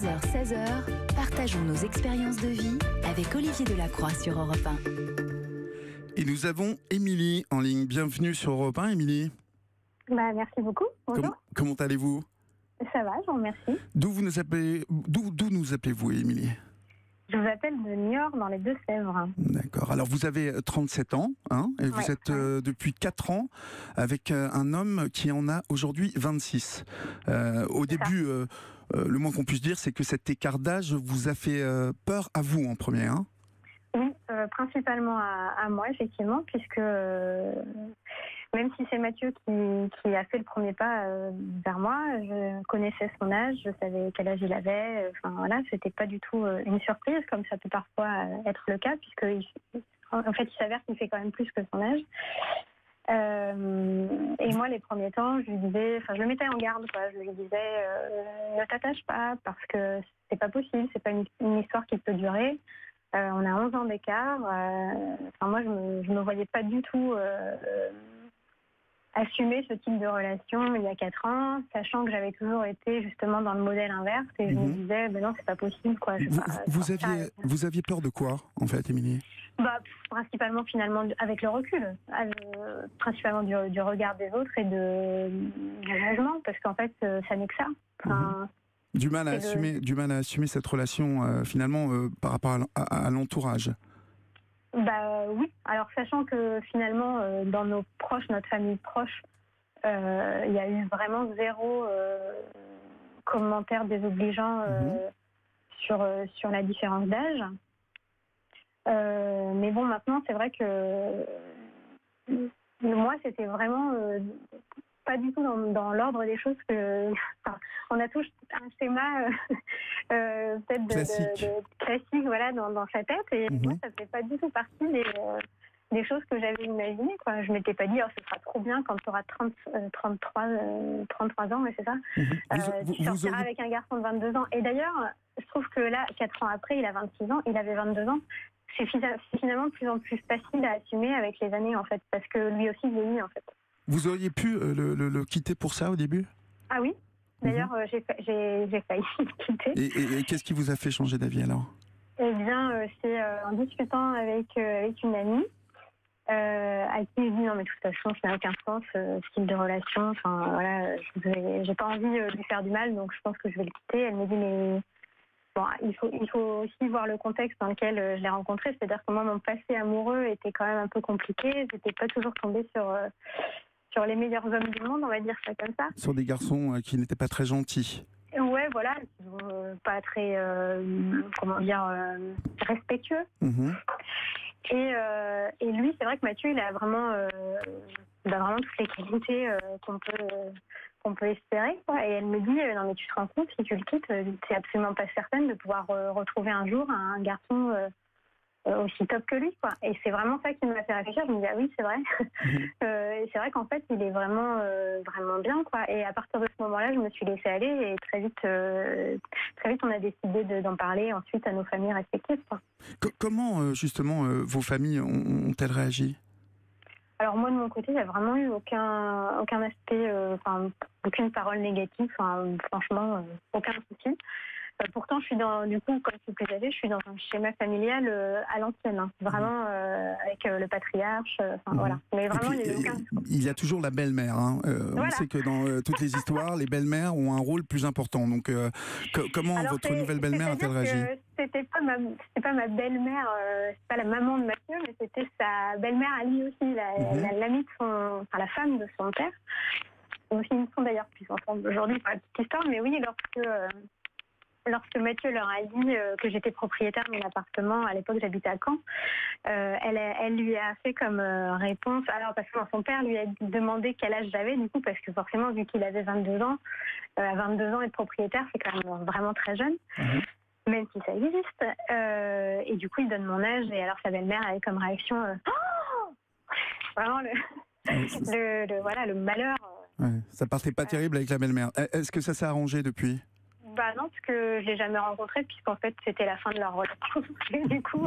15h-16h, partageons nos expériences de vie avec Olivier Delacroix sur Europe 1. Et nous avons Émilie en ligne. Bienvenue sur Europe 1, Émilie. Merci beaucoup. Bonjour. Comment allez-vous ? Ça va, je vous remercie. D'où nous appelez-vous, Émilie ? Je vous appelle de Niort, dans les Deux-Sèvres. D'accord. Alors, vous avez 37 ans, et vous êtes depuis 4 ans avec un homme qui en a aujourd'hui 26. Au début, le moins qu'on puisse dire, c'est que cet écart d'âge vous a fait peur à vous en premier, hein ? Oui, principalement à moi, effectivement, puisque même si c'est Mathieu qui a fait le premier pas vers moi, je connaissais son âge, je savais quel âge il avait. Enfin voilà, c'était pas du tout une surprise, comme ça peut parfois être le cas, puisque en fait, il s'avère qu'il fait quand même plus que son âge. Et moi, les premiers temps, je lui disais, enfin, je le mettais en garde, quoi. Je lui disais, ne t'attache pas, parce que c'est pas possible, c'est pas une histoire qui peut durer. On a 11 ans d'écart. Moi, je me voyais pas du tout assumer ce type de relation il y a 4 ans, sachant que j'avais toujours été justement dans le modèle inverse. Et je me disais, non, c'est pas possible, quoi. Vous aviez peur de quoi, en fait, Émilie ? Principalement, finalement, avec le recul. Principalement du regard des autres et du jugement, parce qu'en fait, ça n'est que ça. Du mal à assumer cette relation finalement par rapport à l'entourage. Oui. Alors sachant que finalement dans nos proches, notre famille proche, il y a eu vraiment zéro commentaire désobligeant sur la différence d'âge. Mais bon, maintenant c'est vrai que moi c'était vraiment pas du tout dans l'ordre des choses que... on a tous un schéma peut-être classique voilà, dans sa tête. Et moi, ça ne fait pas du tout partie des choses que j'avais imaginées, quoi. Je ne m'étais pas dit, ce sera trop bien quand tu auras 33 ans, mais c'est ça. Tu sortiras avec un garçon de 22 ans. Et d'ailleurs, je trouve que là, 4 ans après, il a 26 ans, il avait 22 ans. C'est finalement de plus en plus facile à assumer avec les années, en fait, parce que lui aussi vieillit, en fait. Vous auriez pu le quitter pour ça au début ? Ah oui, d'ailleurs j'ai failli le quitter. Et qu'est-ce qui vous a fait changer d'avis alors ? Eh bien, c'est en discutant avec une amie à qui je dis non mais de toute façon ça n'a aucun sens ce style de relation. Enfin voilà, j'ai pas envie de lui faire du mal, donc je pense que je vais le quitter. Elle me dit mais bon, il faut aussi voir le contexte dans lequel je l'ai rencontré, c'est-à-dire que moi mon passé amoureux était quand même un peu compliqué. J'étais pas toujours tombée sur les meilleurs hommes du monde, on va dire ça comme ça. Sur des garçons qui n'étaient pas très gentils. Ouais, voilà, pas très, respectueux. Et lui, c'est vrai que Mathieu, il a vraiment toutes les qualités qu'on peut espérer, quoi. Et elle me dit, non mais tu te rends compte, si tu le quittes, t'es absolument pas certaine de pouvoir retrouver un jour un garçon aussi top que lui, quoi. Et c'est vraiment ça qui m'a fait réfléchir. Je me dis oui, c'est vrai. Et c'est vrai qu'en fait il est vraiment vraiment bien, quoi. Et à partir de ce moment-là je me suis laissée aller et très vite on a décidé d'en parler ensuite à nos familles respectives, quoi. Comment justement vos familles ont-elles réagi ? Alors moi de mon côté il n'y a vraiment eu aucun aspect, aucune parole négative, franchement aucun souci. Pourtant, je suis comme je suis plus âgée, je suis dans un schéma familial à l'ancienne, hein. Vraiment avec le patriarche, voilà. Mais vraiment, il y a toujours la belle-mère, hein. Voilà. On sait que dans toutes les histoires, les belles-mères ont un rôle plus important. Donc, comment votre nouvelle belle-mère a-t-elle réagi ? C'était pas ma belle-mère, c'est pas la maman de Mathieu, mais c'était sa belle-mère à lui aussi, l'amie de la femme de son père. Aussi, ils sont d'ailleurs plus ensemble aujourd'hui pour la petite histoire. Mais oui, lorsque Mathieu leur a dit que j'étais propriétaire de mon appartement, à l'époque j'habitais à Caen, elle lui a fait comme réponse, alors parce que son père lui a demandé quel âge j'avais, du coup, parce que forcément vu qu'il avait 22 ans, à 22 ans être propriétaire c'est quand même vraiment très jeune, même si ça existe, et du coup il donne mon âge, et alors sa belle-mère avait comme réaction vraiment le malheur. Ça partait pas terrible avec la belle-mère. Est-ce que ça s'est arrangé depuis ? Non, parce que je l'ai jamais rencontré, puisqu'en fait c'était la fin de leur relation. Et du coup,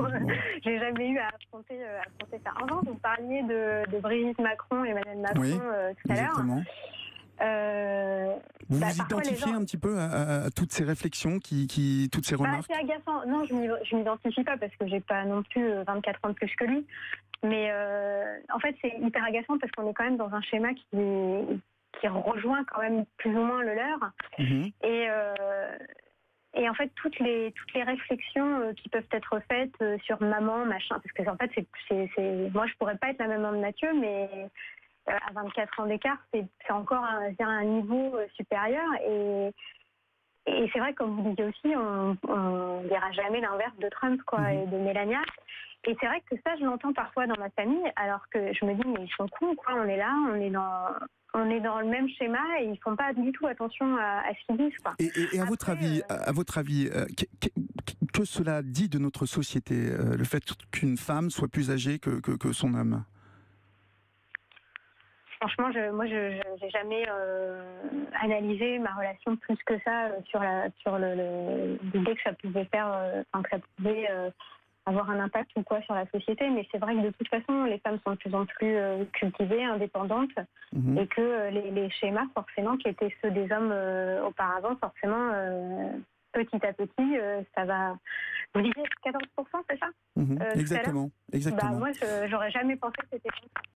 j'ai jamais eu à affronter ça. En revanche, vous parliez de Brigitte Macron et Emmanuel Macron tout à l'heure. Vous vous identifiez un petit peu à toutes ces réflexions, toutes ces remarques? C'est agaçant. Non, je m'identifie pas parce que j'ai pas non plus 24 ans de plus que lui. Mais en fait, c'est hyper agaçant parce qu'on est quand même dans un schéma qui rejoint quand même plus ou moins le leur. Mmh. Et en fait, toutes les réflexions qui peuvent être faites sur maman, machin, parce que en fait, moi, je pourrais pas être la maman de Mathieu, mais à 24 ans d'écart, c'est encore un niveau supérieur. Et c'est vrai, comme vous disiez aussi, on dira jamais l'inverse de Trump, quoi, et de Melania. Et c'est vrai que ça, je l'entends parfois dans ma famille, alors que je me dis, mais ils sont cons, quoi. On est là, on est dans le même schéma et ils font pas du tout attention à ce qu'ils disent, quoi. Et à votre avis, que cela dit de notre société, le fait qu'une femme soit plus âgée que son homme? Franchement, moi, je n'ai jamais analysé ma relation plus que ça sur l'idée que ça pouvait que ça pouvait avoir un impact ou quoi sur la société. Mais c'est vrai que de toute façon, les femmes sont de plus en plus cultivées, indépendantes, et que les schémas, forcément, qui étaient ceux des hommes auparavant, forcément, petit à petit, ça va... Vous disiez 14%, c'est ça? Exactement. Moi, j'aurais jamais pensé que c'était comme ça.